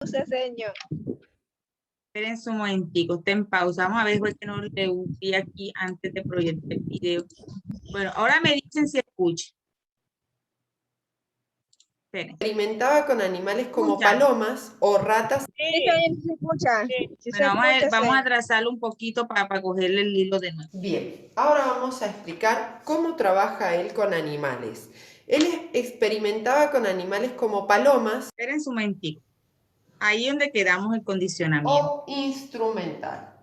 Señor. Esperen un momentico, está en pausa. Vamos a ver, fue que no le vi aquí antes de proyectar el video. Bueno, ahora me dicen si escucha. Esperen. Experimentaba con animales como ¿Escuchan? palomas o ratas. Sí, señor, se escucha. Sí, se Bueno, escucha, vamos a señor. trazarlo un poquito para cogerle el hilo de nuevo. Bien, ahora vamos a explicar cómo trabaja él con animales. Él experimentaba con animales como palomas Esperen un momentico. Ahí donde quedamos el condicionamiento. o instrumental.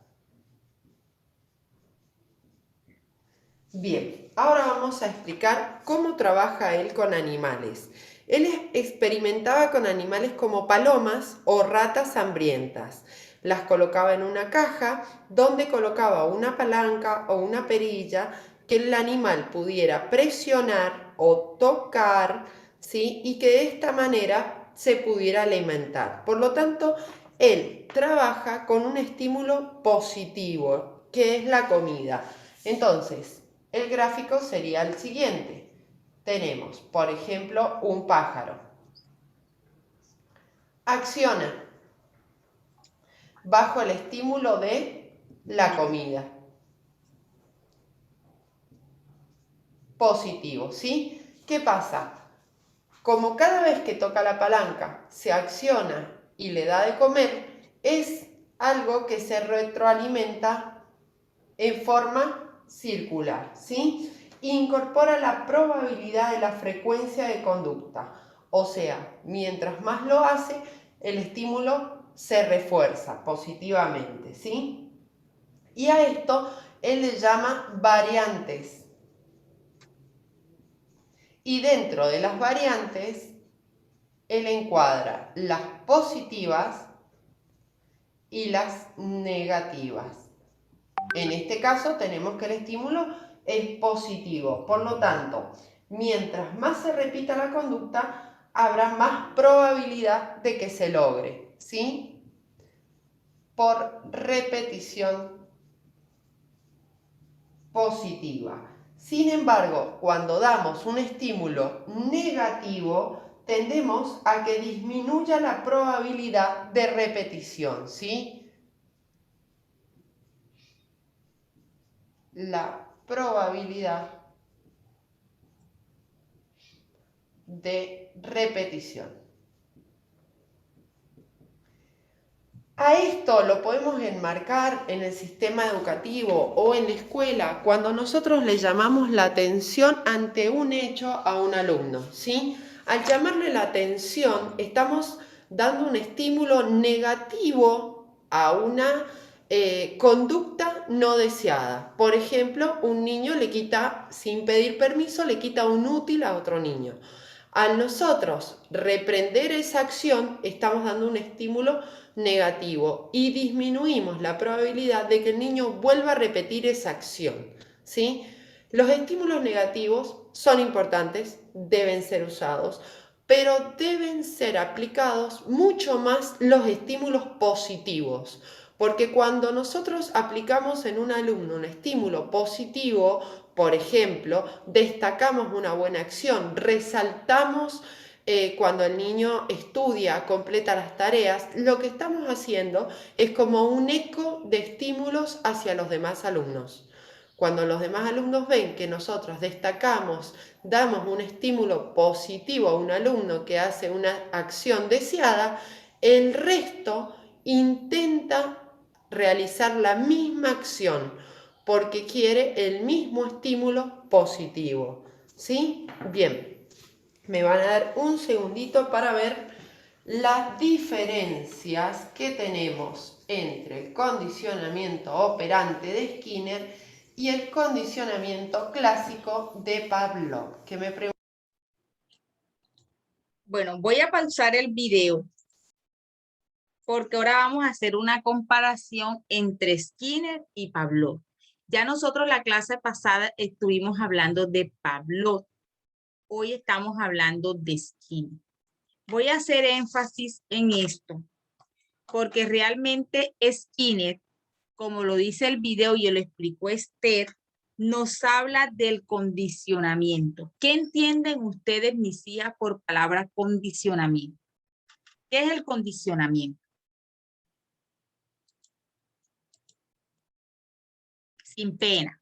Bien, ahora vamos a explicar cómo trabaja él con animales. Él experimentaba con animales como palomas o ratas hambrientas. Las colocaba en una caja donde colocaba una palanca o una perilla que el animal pudiera presionar o tocar, ¿sí? Y que de esta manera se pudiera alimentar. Por lo tanto, él trabaja con un estímulo positivo, que es la comida. Entonces, el gráfico sería el siguiente. Tenemos, por ejemplo, un pájaro. Acciona bajo el estímulo de la comida. Positivo, ¿sí? ¿Qué pasa? Como cada vez que toca la palanca se acciona y le da de comer, es algo que se retroalimenta en forma circular, ¿sí? Incorpora la probabilidad de la frecuencia de conducta. O sea, mientras más lo hace, el estímulo se refuerza positivamente, ¿sí? Y a esto él le llama variantes. Y dentro de las variantes, él encuadra las positivas y las negativas. En este caso tenemos que el estímulo es positivo. Por lo tanto, mientras más se repita la conducta, habrá más probabilidad de que se logre, ¿sí? Por repetición positiva. Sin embargo, cuando damos un estímulo negativo, tendemos a que disminuya la probabilidad de repetición, ¿sí? La probabilidad de repetición. A esto lo podemos enmarcar en el sistema educativo o en la escuela cuando nosotros le llamamos la atención ante un hecho a un alumno, ¿sí? Al llamarle la atención estamos dando un estímulo negativo a una conducta no deseada. Por ejemplo, un niño le quita, sin pedir permiso, le quita un útil a otro niño. Al nosotros reprender esa acción, estamos dando un estímulo negativo y disminuimos la probabilidad de que el niño vuelva a repetir esa acción, ¿sí? Los estímulos negativos son importantes, deben ser usados, pero deben ser aplicados mucho más los estímulos positivos, porque cuando nosotros aplicamos en un alumno un estímulo positivo, por ejemplo, destacamos una buena acción, resaltamos cuando el niño estudia, completa las tareas, lo que estamos haciendo es como un eco de estímulos hacia los demás alumnos. Cuando los demás alumnos ven que nosotros destacamos, damos un estímulo positivo a un alumno que hace una acción deseada, el resto intenta realizar la misma acción porque quiere el mismo estímulo positivo. ¿Sí? Bien, me van a dar un segundito para ver las diferencias que tenemos entre el condicionamiento operante de Skinner y el condicionamiento clásico de Pavlov. Bueno, voy a pausar el video porque ahora vamos a hacer una comparación entre Skinner y Pavlov. Ya nosotros la clase pasada estuvimos hablando de Pavlov. Hoy estamos hablando de Skinner. Voy a hacer énfasis en esto porque realmente Skinner, como lo dice el video y lo explicó Esther, nos habla del condicionamiento. ¿Qué entienden ustedes, mis hijas, por palabra condicionamiento? ¿Qué es el condicionamiento? Sin pena.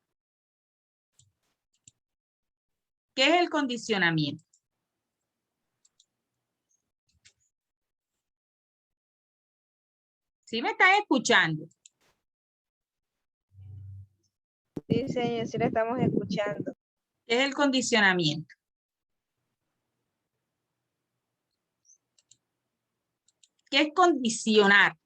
¿Qué es el condicionamiento? ¿Sí me están escuchando? Sí, señor, sí la estamos escuchando. ¿Qué es el condicionamiento? ¿Qué es condicionar?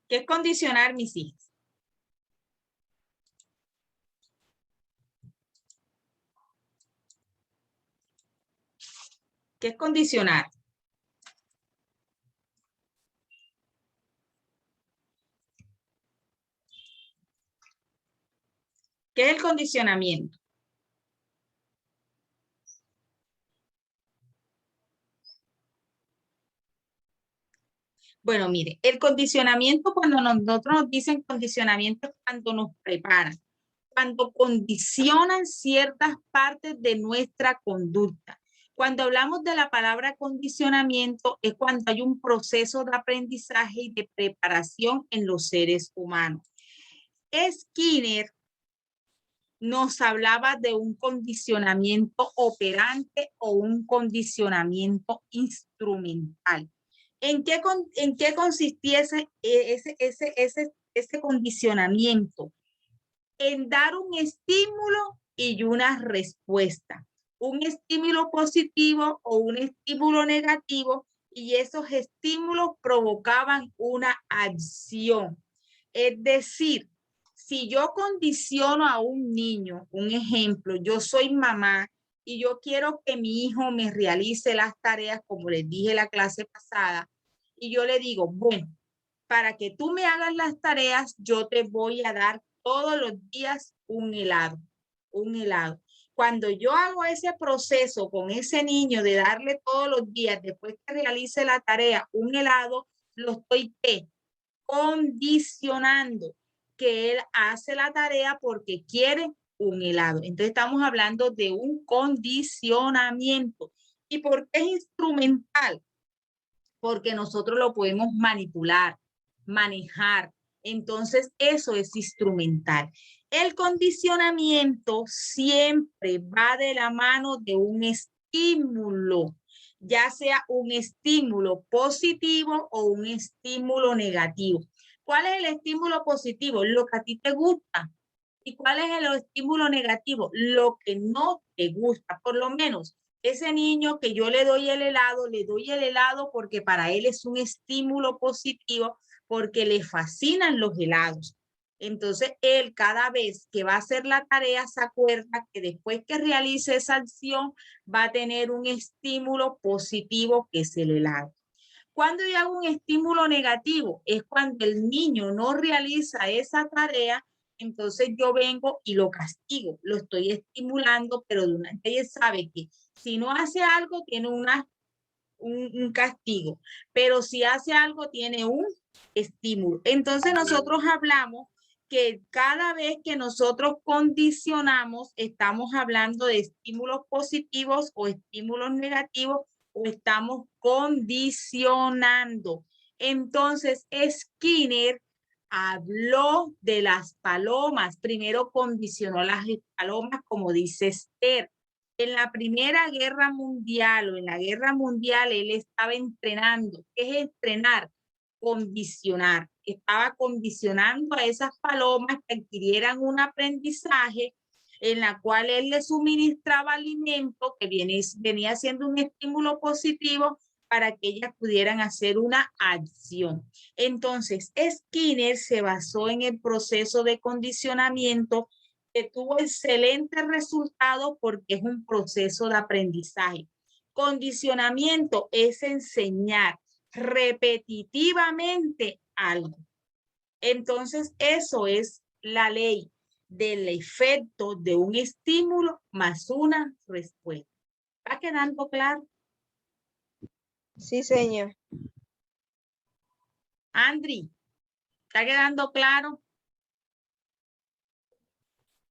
¿Qué es condicionar, mis hijos? ¿Qué es condicionar? ¿Qué es el condicionamiento? Bueno, mire, el condicionamiento, cuando nosotros nos dicen condicionamiento, es cuando nos preparan, cuando condicionan ciertas partes de nuestra conducta. Cuando hablamos de la palabra condicionamiento, es cuando hay un proceso de aprendizaje y de preparación en los seres humanos. Skinner nos hablaba de un condicionamiento operante o un condicionamiento instrumental. ¿En qué consistía ese condicionamiento? En dar un estímulo y una respuesta. Un estímulo positivo o un estímulo negativo, y esos estímulos provocaban una acción. Es decir, si yo condiciono a un niño, un ejemplo, yo soy mamá y yo quiero que mi hijo me realice las tareas, como les dije la clase pasada, y yo le digo, bueno, para que tú me hagas las tareas, yo te voy a dar todos los días un helado, un helado. Cuando yo hago ese proceso con ese niño de darle todos los días, después que realice la tarea, un helado, lo estoy condicionando, que él hace la tarea porque quiere un helado. Entonces estamos hablando de un condicionamiento. ¿Y por qué es instrumental? Porque nosotros lo podemos manipular, manejar. Entonces, eso es instrumental. El condicionamiento siempre va de la mano de un estímulo, ya sea un estímulo positivo o un estímulo negativo. ¿Cuál es el estímulo positivo? Lo que a ti te gusta. ¿Y cuál es el estímulo negativo? Lo que no te gusta. Por lo menos ese niño que yo le doy el helado porque para él es un estímulo positivo, porque le fascinan los helados. Entonces, él cada vez que va a hacer la tarea se acuerda que después que realice esa acción va a tener un estímulo positivo que es el helado. Cuando yo hago un estímulo negativo es cuando el niño no realiza esa tarea, entonces yo vengo y lo castigo, lo estoy estimulando, pero de una, ella sabe que si no hace algo tiene un castigo, pero si hace algo tiene un estímulo. Entonces nosotros hablamos que cada vez que nosotros condicionamos, estamos hablando de estímulos positivos o estímulos negativos, o estamos condicionando. Entonces, Skinner habló de las palomas. Primero condicionó las palomas, como dice Esther. En la Primera Guerra Mundial o en la Guerra Mundial, él estaba entrenando. ¿Qué es entrenar? Condicionar. Estaba condicionando a esas palomas que adquirieran un aprendizaje en la cual él le suministraba alimento que venía siendo un estímulo positivo para que ellas pudieran hacer una acción. Entonces, Skinner se basó en el proceso de condicionamiento que tuvo excelentes resultados porque es un proceso de aprendizaje. Condicionamiento es enseñar repetitivamente algo. Entonces, eso es la ley del efecto de un estímulo más una respuesta. ¿Va quedando claro? Sí, señor. Andri, ¿está quedando claro?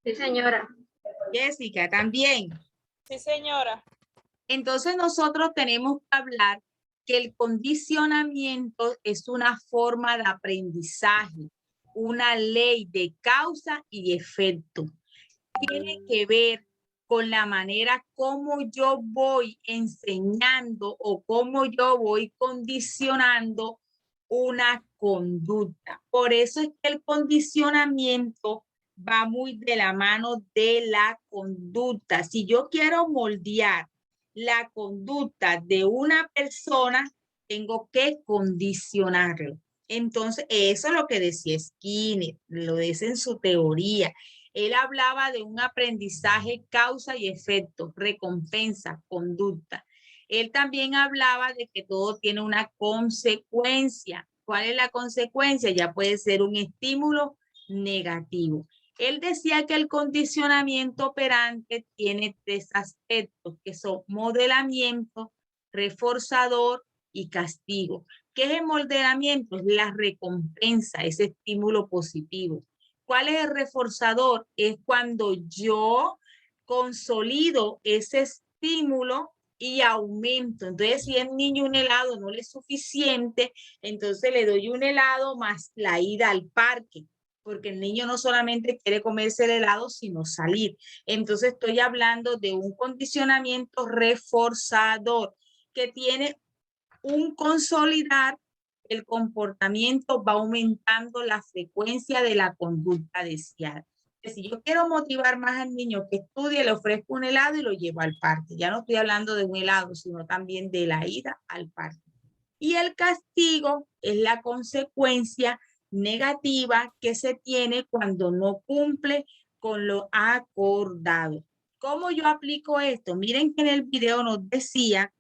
Sí, señora. Jessica, también. Sí, señora. Entonces nosotros tenemos que hablar que el condicionamiento es una forma de aprendizaje, una ley de causa y efecto. Tiene que ver con la manera como yo voy enseñando o cómo yo voy condicionando una conducta. Por eso es que el condicionamiento va muy de la mano de la conducta. Si yo quiero moldear la conducta de una persona, tengo que condicionarlo. Entonces, eso es lo que decía Skinner, lo dice en su teoría. Él hablaba de un aprendizaje causa y efecto, recompensa, conducta. Él también hablaba de que todo tiene una consecuencia. ¿Cuál es la consecuencia? Ya puede ser un estímulo negativo. Él decía que el condicionamiento operante tiene tres aspectos, que son modelamiento, reforzador y castigo. ¿Qué es el modelamiento? Es la recompensa, ese estímulo positivo. ¿Cuál es el reforzador? Es cuando yo consolido ese estímulo y aumento. Entonces, si el niño un helado no le es suficiente, entonces le doy un helado más la ida al parque, porque el niño no solamente quiere comerse el helado, sino salir. Entonces, estoy hablando de un condicionamiento reforzador que tiene un consolidar el comportamiento, va aumentando la frecuencia de la conducta deseada. Si yo quiero motivar más al niño que estudie, le ofrezco un helado y lo llevo al parque. Ya no estoy hablando de un helado, sino también de la ida al parque. Y el castigo es la consecuencia negativa que se tiene cuando no cumple con lo acordado. ¿Cómo yo aplico esto? Miren que en el video nos decía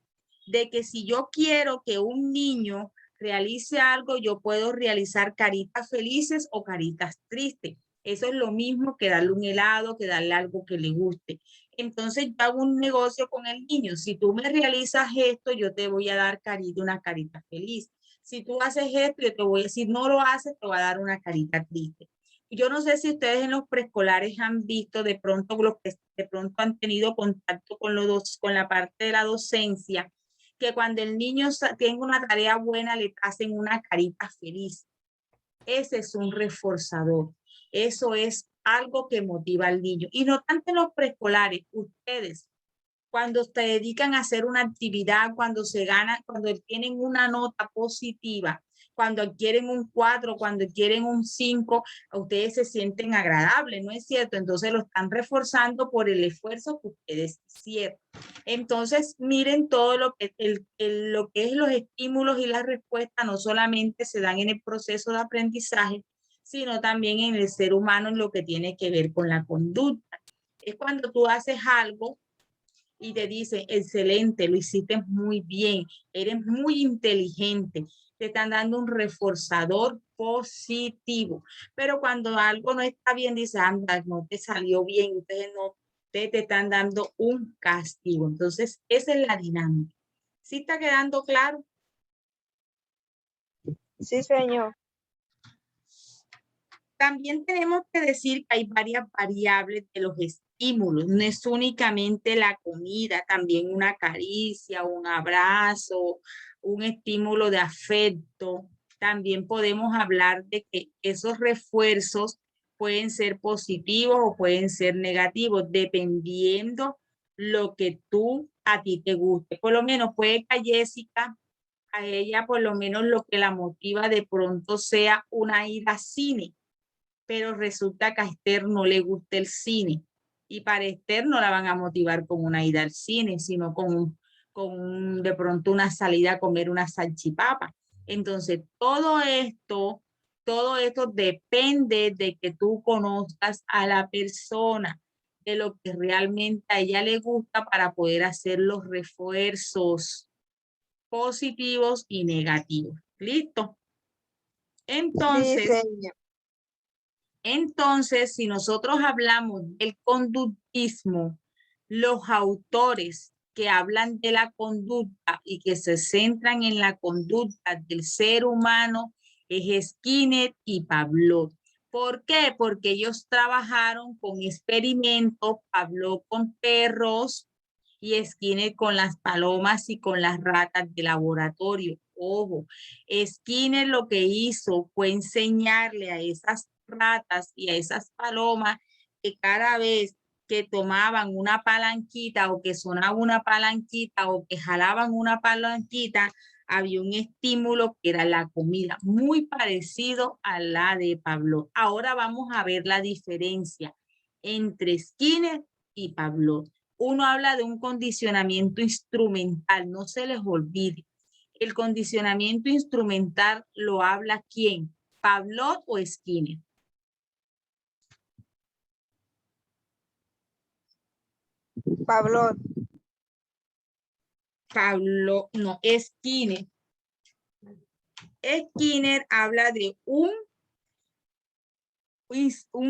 de que si yo quiero que un niño realice algo, yo puedo realizar caritas felices o caritas tristes. Eso es lo mismo que darle un helado, que darle algo que le guste. Entonces yo hago un negocio con el niño. Si tú me realizas esto, yo te voy a dar carita, una carita feliz. Si tú haces esto, yo te voy a decir, no lo haces, te voy a dar una carita triste. Yo no sé si ustedes en los preescolares han visto de pronto los que de pronto han tenido contacto con con la parte de la docencia, que cuando el niño tenga una tarea buena le hacen una carita feliz. Ese es un reforzador. Eso es algo que motiva al niño. Y no tanto en los preescolares, ustedes, cuando se dedican a hacer una actividad, cuando se gana, cuando tienen una nota positiva, cuando quieren un 4, cuando quieren un 5, ustedes se sienten agradables, ¿no es cierto? Entonces lo están reforzando por el esfuerzo que ustedes hicieron. Entonces, miren todo lo que, lo que es los estímulos y las respuestas no solamente se dan en el proceso de aprendizaje, sino también en el ser humano en lo que tiene que ver con la conducta. Es cuando tú haces algo y te dicen, excelente, lo hiciste muy bien, eres muy inteligente, te están dando un reforzador positivo. Pero cuando algo no está bien, dice, anda, no te salió bien, ustedes no te están dando un castigo. Entonces, esa es la dinámica. ¿Sí está quedando claro? Sí, señor. También tenemos que decir que hay varias variables de los estímulos. No es únicamente la comida, también una caricia, un abrazo, un estímulo de afecto. También podemos hablar de que esos refuerzos pueden ser positivos o pueden ser negativos, dependiendo lo que a ti te guste. Por lo menos puede que a Jessica, a ella por lo menos lo que la motiva de pronto sea una ida al cine, pero resulta que a Esther no le gusta el cine. Y para Esther no la van a motivar con una ida al cine, sino de pronto una salida a comer una salchipapa. Entonces, todo esto depende de que tú conozcas a la persona, de lo que realmente a ella le gusta para poder hacer los refuerzos positivos y negativos. ¿Listo? Sí, Entonces, señor. si nosotros hablamos del conductismo, los autores que hablan de la conducta y que se centran en la conducta del ser humano Es Skinner y Pavlov. ¿Por qué? Porque ellos trabajaron con experimentos, Pavlov con perros y Skinner con las palomas y con las ratas de laboratorio. Ojo, Skinner lo que hizo fue enseñarle a esas ratas y a esas palomas que cada vez que tomaban una palanquita o que sonaba una palanquita o que jalaban una palanquita, había un estímulo que era la comida, muy parecido a la de Pavlov. Ahora vamos a ver la diferencia entre Skinner y Pavlov. Uno habla de un condicionamiento instrumental, no se les olvide. El condicionamiento instrumental lo habla ¿quién? ¿Pavlov o Skinner? Pablo, Pavlov, no, Skinner. Skinner habla de un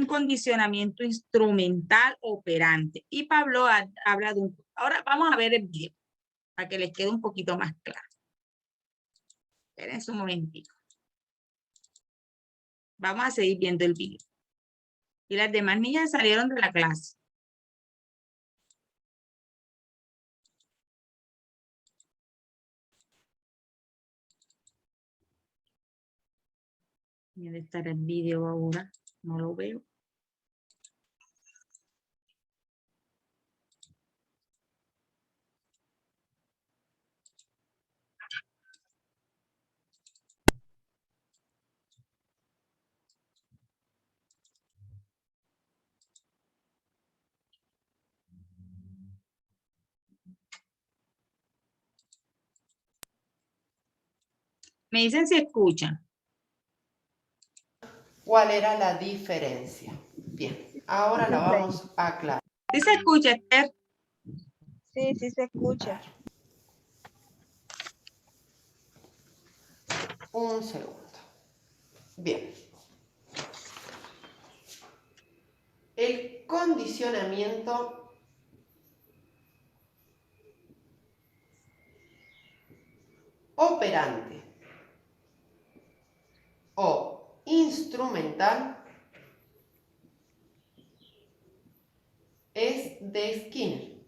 condicionamiento instrumental operante y Pablo habla de un... Ahora vamos a ver el video para que les quede un poquito más claro. Esperen un momentito. Vamos a seguir viendo el video. Y las demás niñas salieron de la clase. Debe estar el video ahora. No lo veo. Me dicen si escuchan. ¿Cuál era la diferencia? Bien, ahora la vamos a aclarar. ¿Sí se escucha, Esther? sí, sí se escucha. Un segundo. Bien. El condicionamiento operante o instrumental es de Skinner.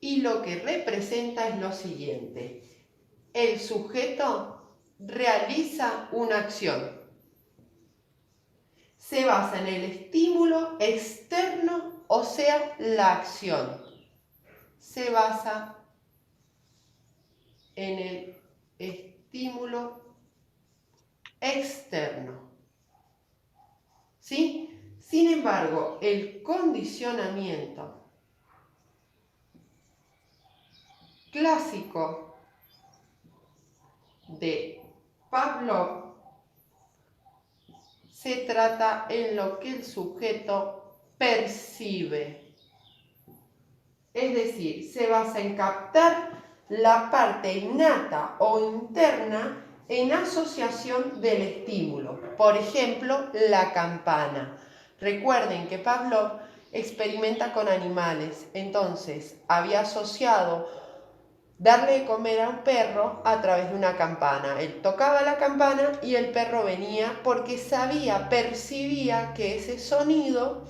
Y lo que representa es lo siguiente. El sujeto realiza una acción. Se basa en el estímulo externo, o sea, la acción. Se basa en el estímulo externo. ¿Sí? Sin embargo, el condicionamiento clásico de Pavlov se trata en lo que el sujeto percibe. Es decir, se basa en captar la parte innata o interna en asociación del estímulo. Por ejemplo, la campana. Recuerden que Pavlov experimenta con animales, entonces había asociado darle de comer a un perro a través de una campana. Él tocaba la campana y el perro venía porque sabía, percibía que ese sonido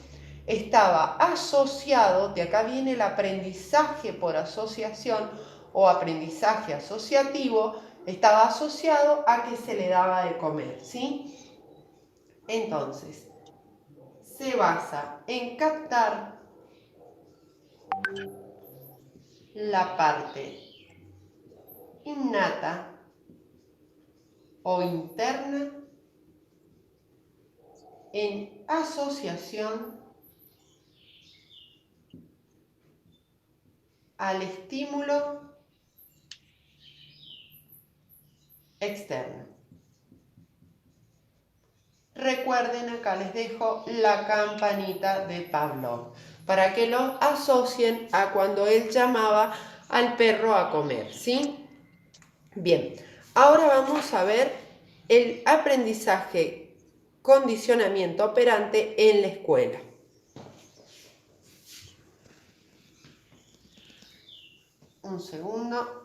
estaba asociado, de acá viene el aprendizaje por asociación o aprendizaje asociativo, estaba asociado a que se le daba de comer, ¿sí? Entonces, se basa en captar la parte innata o interna en asociación al estímulo externo. Recuerden, acá les dejo la campanita de Pavlov para que lo asocien a cuando él llamaba al perro a comer, ¿sí? Bien, ahora vamos a ver el aprendizaje, condicionamiento operante en la escuela. Un segundo.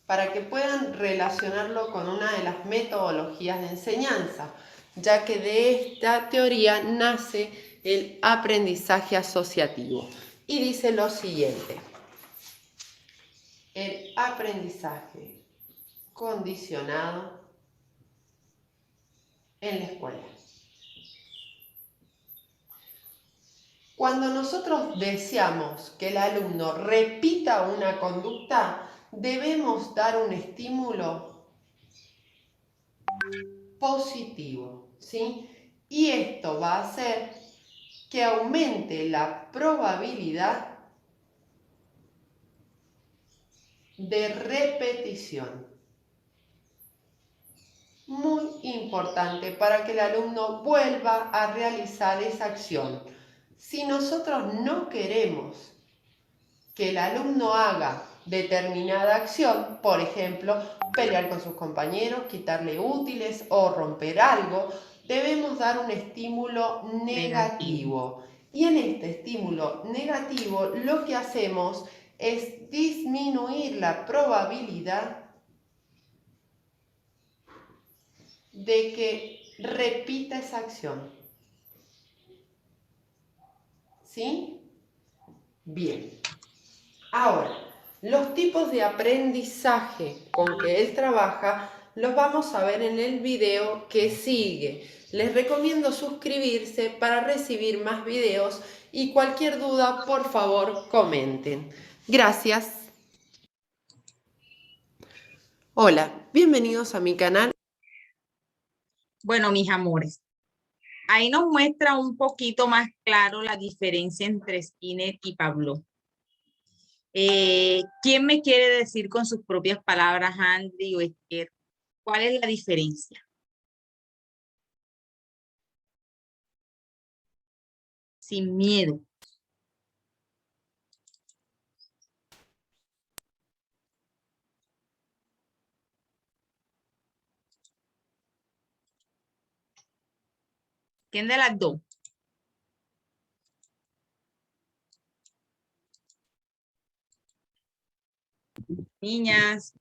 para que puedan relacionarlo con una de las metodologías de enseñanza, ya que de esta teoría nace el aprendizaje asociativo. Y dice lo siguiente: el aprendizaje condicionado en la escuela. Cuando nosotros deseamos que el alumno repita una conducta, debemos dar un estímulo positivo, ¿sí? Y esto va a hacer que aumente la probabilidad de repetición. Muy importante para que el alumno vuelva a realizar esa acción. Si nosotros no queremos que el alumno haga determinada acción, por ejemplo, pelear con sus compañeros, quitarle útiles o romper algo, debemos dar un estímulo negativo. Y en este estímulo negativo lo que hacemos es disminuir la probabilidad de que repita esa acción. ¿Sí? Bien. Ahora, los tipos de aprendizaje con que él trabaja los vamos a ver en el video que sigue. Les recomiendo suscribirse para recibir más videos y cualquier duda, por favor, comenten. Gracias. Hola, bienvenidos a mi canal. Bueno, mis amores, ahí nos muestra un poquito más claro la diferencia entre Skinner y Pavlov. ¿Quién me quiere decir con sus propias palabras, Andy o Esther, cuál es la diferencia? Sin miedo. ¿Quién de las dos? Niñas.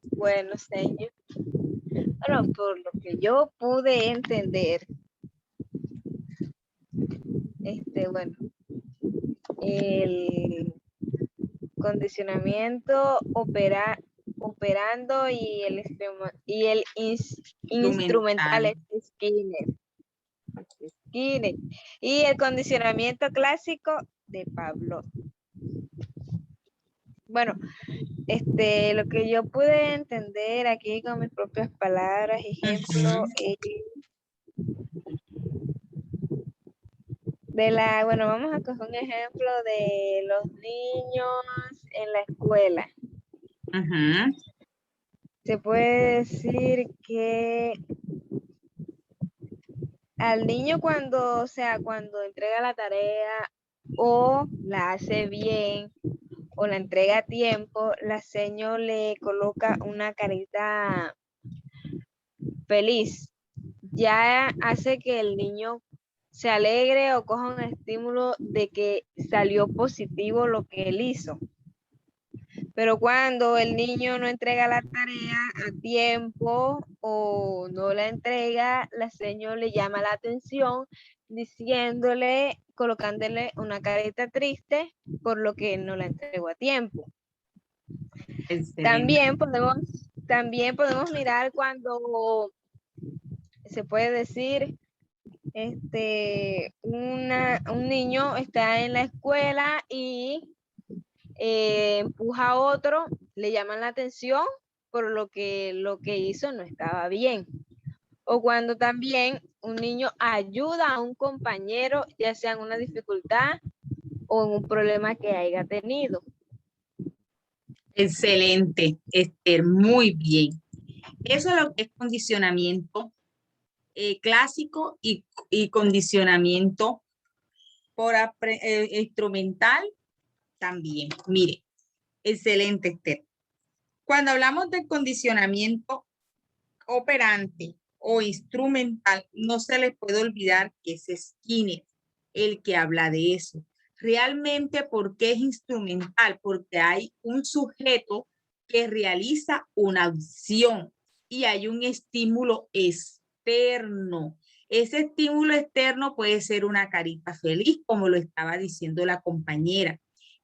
Bueno, señor. Bueno, por lo que yo pude entender, bueno, el condicionamiento operando y el instrumental es Skinner. Y el condicionamiento clásico de Pavlov. Bueno, lo que yo pude entender aquí con mis propias palabras, ejemplo, bueno, vamos a coger un ejemplo de los niños en la escuela. Se puede decir que al niño cuando entrega la tarea o la hace bien o la entrega a tiempo, la señora le coloca una carita feliz. Ya hace que el niño se alegre o coja un estímulo de que salió positivo lo que él hizo. Pero cuando el niño no entrega la tarea a tiempo o no la entrega, la señora le llama la atención diciéndole, colocándole una carita triste por lo que no la entregó a tiempo. También podemos mirar cuando se puede decir un niño está en la escuela y empuja a otro, le llaman la atención por lo que hizo no estaba bien. O cuando también un niño ayuda a un compañero, ya sea en una dificultad o en un problema que haya tenido. Excelente, Esther, muy bien. Eso es lo que es condicionamiento clásico y condicionamiento por instrumental también. Mire, excelente, Esther. Cuando hablamos de condicionamiento operante o instrumental, no se les puede olvidar que es Skinner el que habla de eso. Realmente, ¿por qué es instrumental? Porque hay un sujeto que realiza una acción y hay un estímulo externo. Ese estímulo externo puede ser una carita feliz, como lo estaba diciendo la compañera.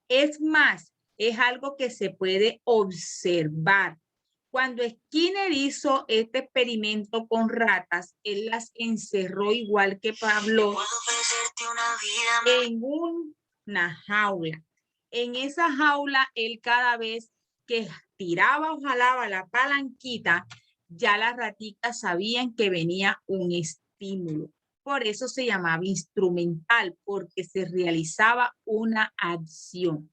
Es más, es algo que se puede observar. Cuando Skinner hizo este experimento con ratas, él las encerró igual que Pablo en una jaula. En esa jaula, él cada vez que tiraba o jalaba la palanquita, ya las ratitas sabían que venía un estímulo. Por eso se llamaba instrumental, porque se realizaba una acción.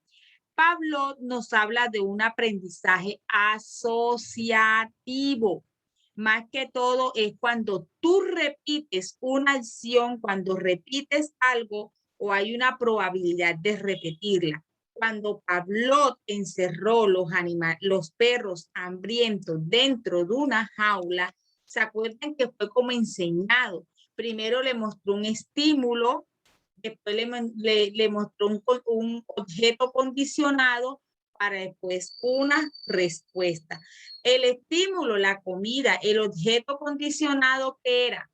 Pablo nos habla de un aprendizaje asociativo. Más que todo es cuando tú repites una acción, cuando repites algo o hay una probabilidad de repetirla. Cuando Pablo encerró los perros hambrientos dentro de una jaula, ¿se acuerdan que fue como enseñado? Primero le mostró un estímulo, después le mostró un objeto condicionado para después una respuesta. El estímulo, la comida, el objeto condicionado que era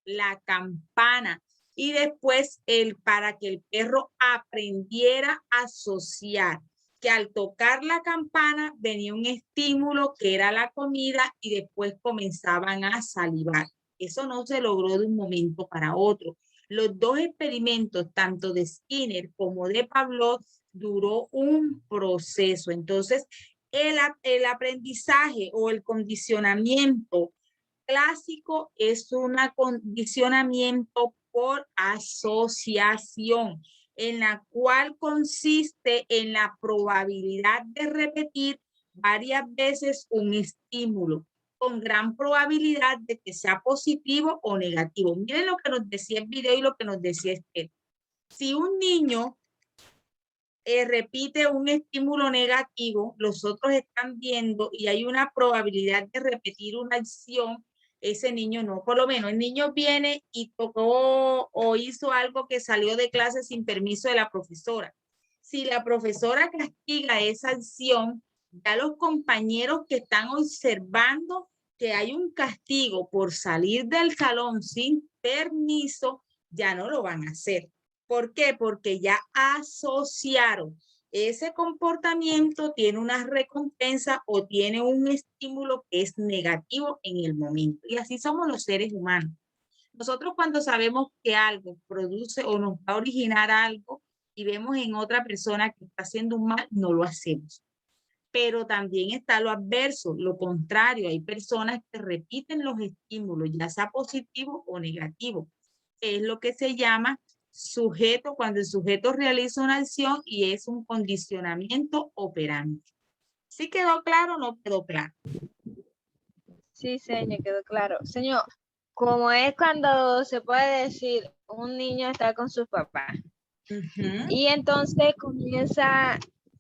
la campana y después para que el perro aprendiera a asociar que al tocar la campana venía un estímulo que era la comida y después comenzaban a salivar. Eso no se logró de un momento para otro. Los dos experimentos, tanto de Skinner como de Pavlov, duró un proceso. Entonces, el aprendizaje o el condicionamiento clásico es un condicionamiento por asociación, en la cual consiste en la probabilidad de repetir varias veces un estímulo, con gran probabilidad de que sea positivo o negativo. Miren lo que nos decía el video y lo que nos decía Esther. Si un niño repite un estímulo negativo, los otros están viendo y hay una probabilidad de repetir una acción, ese niño no. Por lo menos el niño viene y tocó o hizo algo que salió de clase sin permiso de la profesora. Si la profesora castiga esa acción, ya los compañeros que están observando que hay un castigo por salir del salón sin permiso, ya no lo van a hacer. ¿Por qué? Porque ya asociaron. Ese comportamiento tiene una recompensa o tiene un estímulo que es negativo en el momento. Y así somos los seres humanos. Nosotros cuando sabemos que algo produce o nos va a originar algo y vemos en otra persona que está haciendo un mal, no lo hacemos. Pero también está lo adverso, lo contrario. Hay personas que repiten los estímulos, ya sea positivo o negativo. Es lo que se llama sujeto, cuando el sujeto realiza una acción y es un condicionamiento operante. ¿Sí quedó claro o no quedó claro? Sí, señor, quedó claro. Señor, como es cuando se puede decir un niño está con sus papás y entonces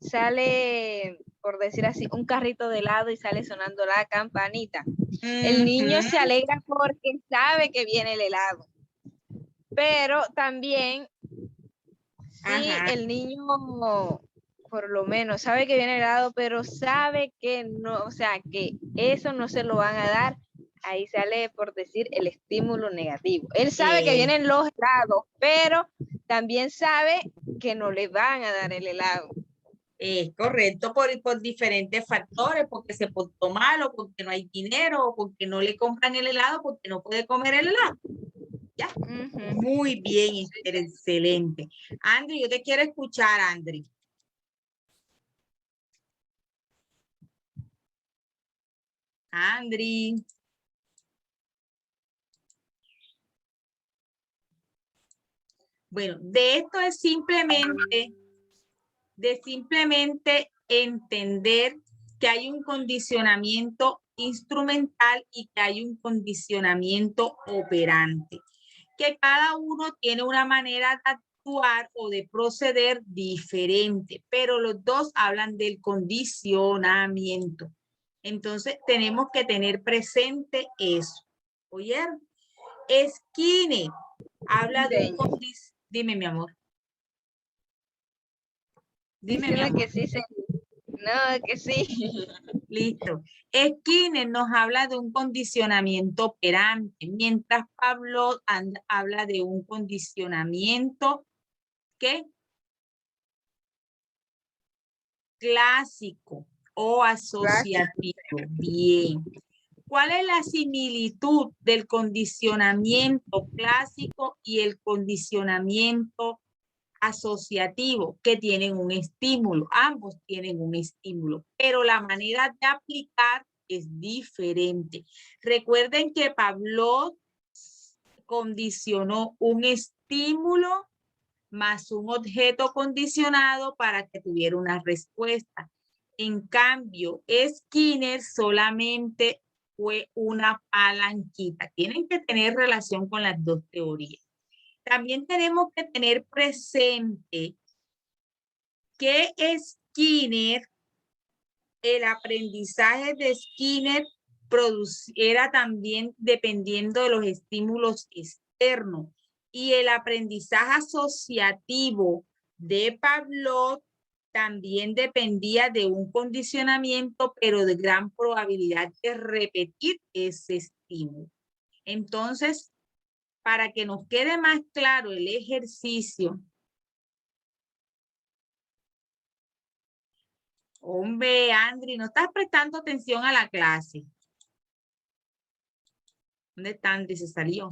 sale, por decir así, un carrito de helado y sale sonando la campanita. El niño se alegra porque sabe que viene el helado. Pero también, si el niño por lo menos sabe que viene el helado, pero sabe que no, o sea, que eso no se lo van a dar, ahí sale, por decir, el estímulo negativo. Él sabe que vienen los helados, pero también sabe que no le van a dar el helado. Es correcto, por diferentes factores, porque se portó mal, o porque no hay dinero, o porque no le compran el helado, porque no puede comer el helado. ¿Ya? Muy bien, excelente. Andri, yo te quiero escuchar, Andri. Andri. Bueno, de esto es simplemente entender que hay un condicionamiento instrumental y que hay un condicionamiento operante, que cada uno tiene una manera de actuar o de proceder diferente, pero los dos hablan del condicionamiento. Entonces tenemos que tener presente eso. ¿Oyeron? Skinner habla de un condicionamiento. Dime, mi amor. Dime, mi amor. Que sí, No, que sí. Listo. Skinner nos habla de un condicionamiento operante, mientras Pablo habla de un condicionamiento ¿qué? Clásico o asociativo. Bien. ¿Cuál es la similitud del condicionamiento clásico y el condicionamiento asociativo? Que tienen un estímulo, ambos tienen un estímulo, pero la manera de aplicar es diferente. Recuerden que Pavlov condicionó un estímulo más un objeto condicionado para que tuviera una respuesta. En cambio, Skinner solamente fue una palanquita. Tienen que tener relación con las dos teorías. También tenemos que tener presente que Skinner, el aprendizaje de Skinner era también dependiendo de los estímulos externos y el aprendizaje asociativo de Pavlov también dependía de un condicionamiento, pero de gran probabilidad de repetir ese estímulo. Entonces, para que nos quede más claro el ejercicio, hombre, Andri, no estás prestando atención a la clase. ¿Dónde está Andri? Se salió.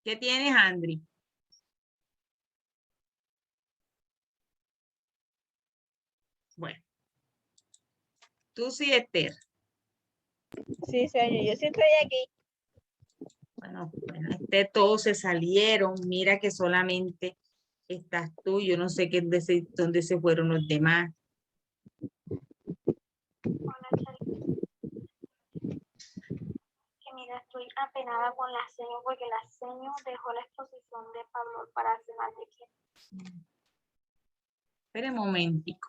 ¿Qué tienes, Andri? Bueno. Tú sí, Esther. Sí, señor, yo sí estoy aquí. Bueno, Esther, todos se salieron. Mira que solamente estás tú. Yo no sé dónde se fueron los demás. Que mira, estoy apenada con la seño porque la seño dejó la exposición de Pablo para hacer más de que. Espera un momentico.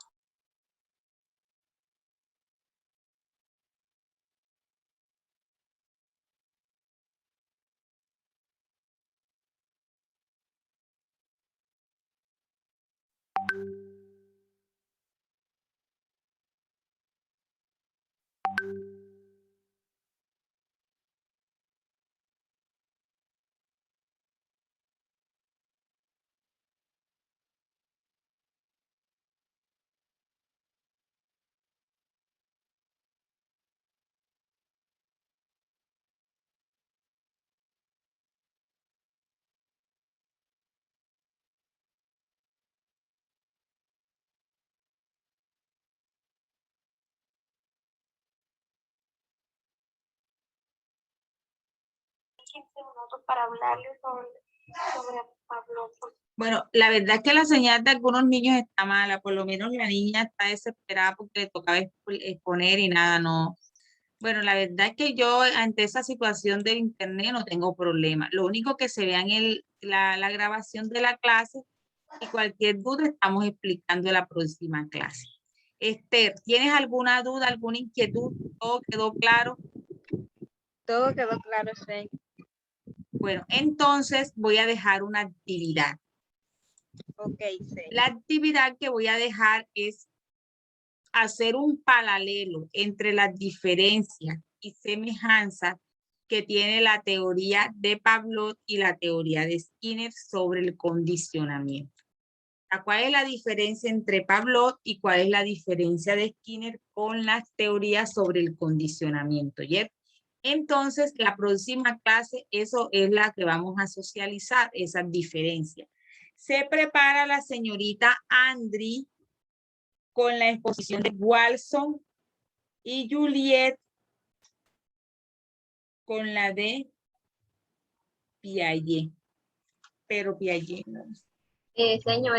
Minutos para hablarle sobre Pablo. Bueno, la verdad es que la señal de algunos niños está mala. Por lo menos la niña está desesperada porque le tocaba exponer y nada, no. Bueno, la verdad es que yo ante esa situación del internet no tengo problema. Lo único que se vea en la grabación de la clase y cualquier duda estamos explicando en la próxima clase. Esther, ¿tienes alguna duda, alguna inquietud? ¿Todo quedó claro? Todo quedó claro, señor. Bueno, entonces voy a dejar una actividad. Ok, señor. La actividad que voy a dejar es hacer un paralelo entre las diferencias y semejanzas que tiene la teoría de Pavlov y la teoría de Skinner sobre el condicionamiento. ¿Cuál es la diferencia entre Pavlov y cuál es la diferencia de Skinner con las teorías sobre el condicionamiento? ¿Cierto? Entonces, la próxima clase, eso es la que vamos a socializar, esas diferencias. Se prepara la señorita Andri con la exposición de Walson y Juliet con la de Piaget. Pero Piaget no. Señor,